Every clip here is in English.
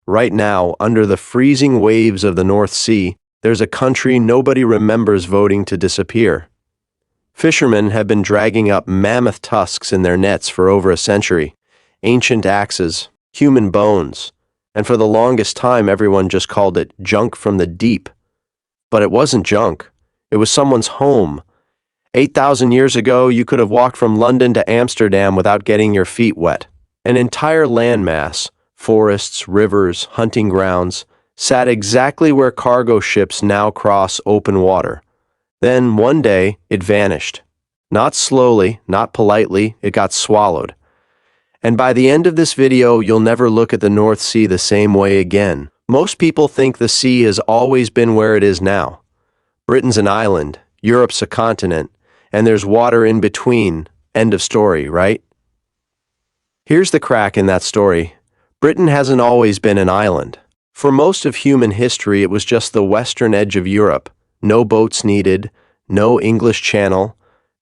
Right now, under the freezing waves of the North Sea, there's a country nobody remembers voting to disappear. Fishermen have been dragging up mammoth tusks in their nets for over a century, ancient axes, human bones, and for the longest time everyone just called it junk from the deep. But it wasn't junk. It was someone's home. 8,000 years ago, you could have walked from London to Amsterdam without getting your feet wet. An entire landmass, forests, rivers, hunting grounds, sat exactly where cargo ships now cross open water. Then, one day, it vanished. Not slowly, not politely, it got swallowed. And by the end of this video, you'll never look at the North Sea the same way again. Most people think the sea has always been where it is now. Britain's an island, Europe's a continent, and there's water in between. End of story, right? Here's the crack in that story. Britain hasn't always been an island. For most of human history, it was just the western edge of Europe. No boats needed, no English Channel,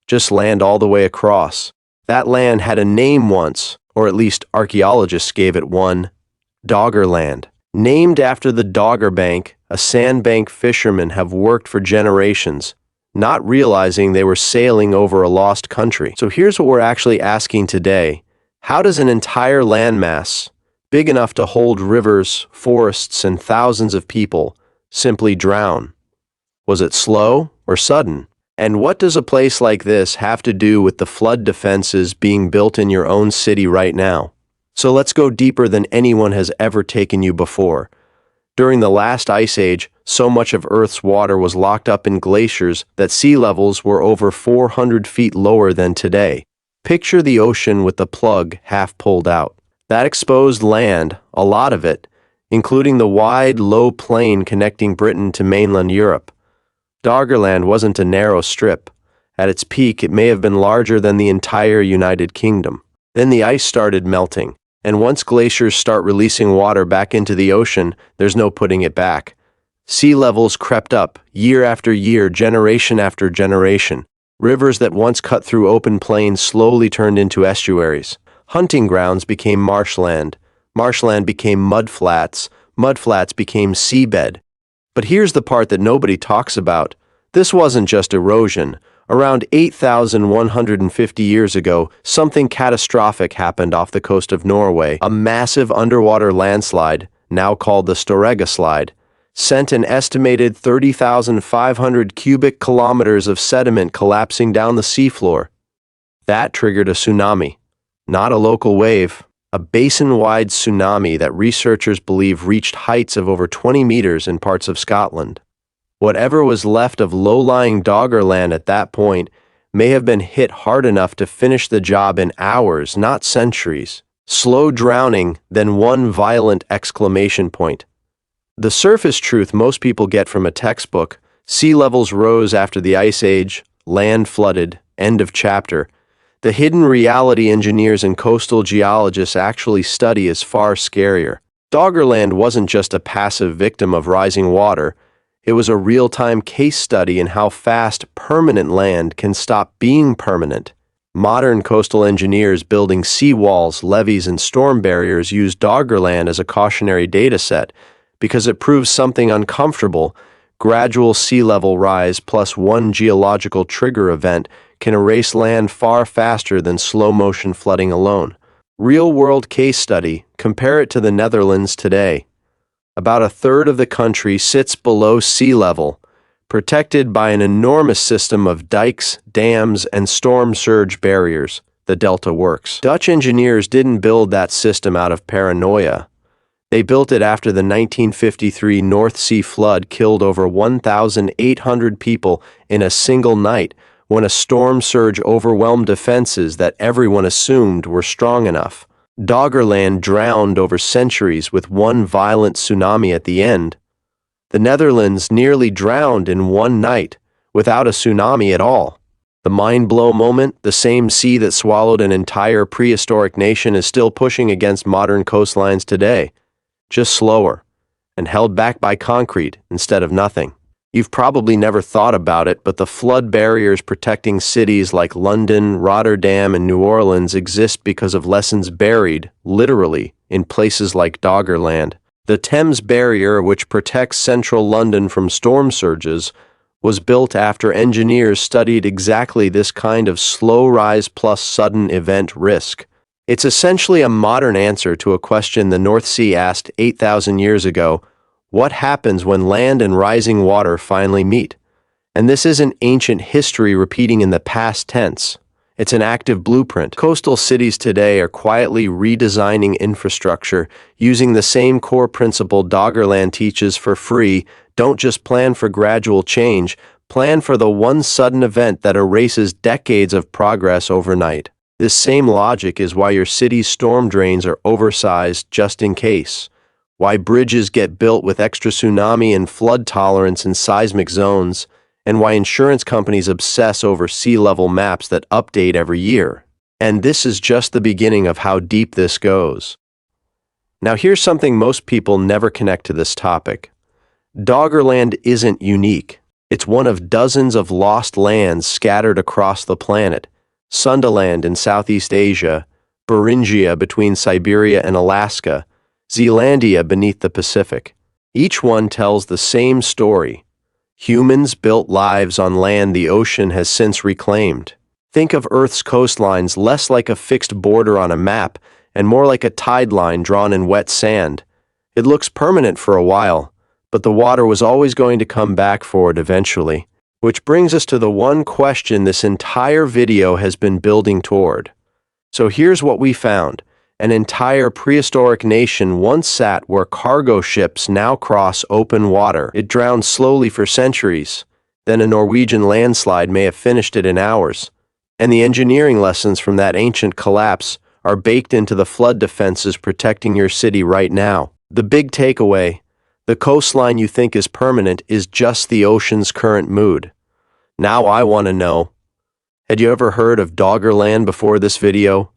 just land all the way across. That land had a name once, or at least archaeologists gave it one, Doggerland. Named after the Dogger Bank, a sandbank fishermen have worked for generations, not realizing they were sailing over a lost country. So here's what we're actually asking today. How does an entire landmass, big enough to hold rivers, forests, and thousands of people, simply drown? Was it slow or sudden? And what does a place like this have to do with the flood defenses being built in your own city right now? So let's go deeper than anyone has ever taken you before. During the last ice age, so much of Earth's water was locked up in glaciers that sea levels were over 400 feet lower than today. Picture the ocean with the plug half pulled out. That exposed land, a lot of it, including the wide, low plain connecting Britain to mainland Europe. Doggerland wasn't a narrow strip. At its peak, it may have been larger than the entire United Kingdom. Then the ice started melting, and once glaciers start releasing water back into the ocean, there's no putting it back. Sea levels crept up, year after year, generation after generation. Rivers that once cut through open plains slowly turned into estuaries. Hunting grounds became marshland. Marshland became mudflats. Mudflats became seabed. But here's the part that nobody talks about. This wasn't just erosion. Around 8,150 years ago, something catastrophic happened off the coast of Norway. A massive underwater landslide, now called the Storegga Slide, sent an estimated 30,500 cubic kilometers of sediment collapsing down the seafloor. That triggered a tsunami. Not a local wave, a basin-wide tsunami that researchers believe reached heights of over 20 meters in parts of Scotland. Whatever was left of low-lying Doggerland at that point may have been hit hard enough to finish the job in hours, not centuries. Slow drowning, then one violent exclamation point. The surface truth most people get from a textbook: sea levels rose after the Ice Age, land flooded, end of chapter. The hidden reality engineers and coastal geologists actually study is far scarier. Doggerland wasn't just a passive victim of rising water. It was a real-time case study in how fast permanent land can stop being permanent. Modern coastal engineers building seawalls, levees, and storm barriers use Doggerland as a cautionary data set because it proves something uncomfortable. Gradual sea level rise plus one geological trigger event can erase land far faster than slow-motion flooding alone. Real-world case study, compare it to the Netherlands today. About a third of the country sits below sea level, protected by an enormous system of dikes, dams, and storm surge barriers. The delta works. Dutch engineers didn't build that system out of paranoia. They built it after the 1953 North Sea flood killed over 1,800 people in a single night when a storm surge overwhelmed defenses that everyone assumed were strong enough. Doggerland drowned over centuries with one violent tsunami at the end. The Netherlands nearly drowned in one night without a tsunami at all. The mind-blow moment, the same sea that swallowed an entire prehistoric nation, is still pushing against modern coastlines today, just slower, and held back by concrete instead of nothing. You've probably never thought about it, but the flood barriers protecting cities like London, Rotterdam, and New Orleans exist because of lessons buried, literally, in places like Doggerland. The Thames Barrier, which protects central London from storm surges, was built after engineers studied exactly this kind of slow rise plus sudden event risk. It's essentially a modern answer to a question the North Sea asked 8,000 years ago: what happens when land and rising water finally meet? And this isn't ancient history repeating in the past tense. It's an active blueprint. Coastal cities today are quietly redesigning infrastructure using the same core principle Doggerland teaches for free. Don't just plan for gradual change, plan for the one sudden event that erases decades of progress overnight. This same logic is why your city's storm drains are oversized just in case, why bridges get built with extra tsunami and flood tolerance in seismic zones, and why insurance companies obsess over sea level maps that update every year. And this is just the beginning of how deep this goes. Now here's something most people never connect to this topic. Doggerland isn't unique. It's one of dozens of lost lands scattered across the planet. Sundaland in Southeast Asia, Beringia between Siberia and Alaska, Zealandia beneath the Pacific. Each one tells the same story. Humans built lives on land the ocean has since reclaimed. Think of Earth's coastlines less like a fixed border on a map and more like a tide line drawn in wet sand. It looks permanent for a while, but the water was always going to come back for it eventually. Which brings us to the one question this entire video has been building toward. So here's what we found. An entire prehistoric nation once sat where cargo ships now cross open water. It drowned slowly for centuries. Then a Norwegian landslide may have finished it in hours. And the engineering lessons from that ancient collapse are baked into the flood defenses protecting your city right now. The big takeaway: the coastline you think is permanent is just the ocean's current mood. Now I want to know, had you ever heard of Doggerland before this video?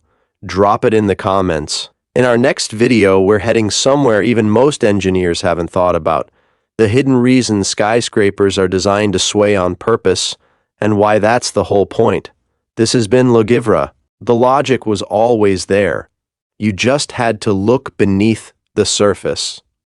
Drop it in the comments. In our next video, we're heading somewhere even most engineers haven't thought about: the hidden reasons skyscrapers are designed to sway on purpose, and why that's the whole point. This has been Logivra. The logic was always there. You just had to look beneath the surface.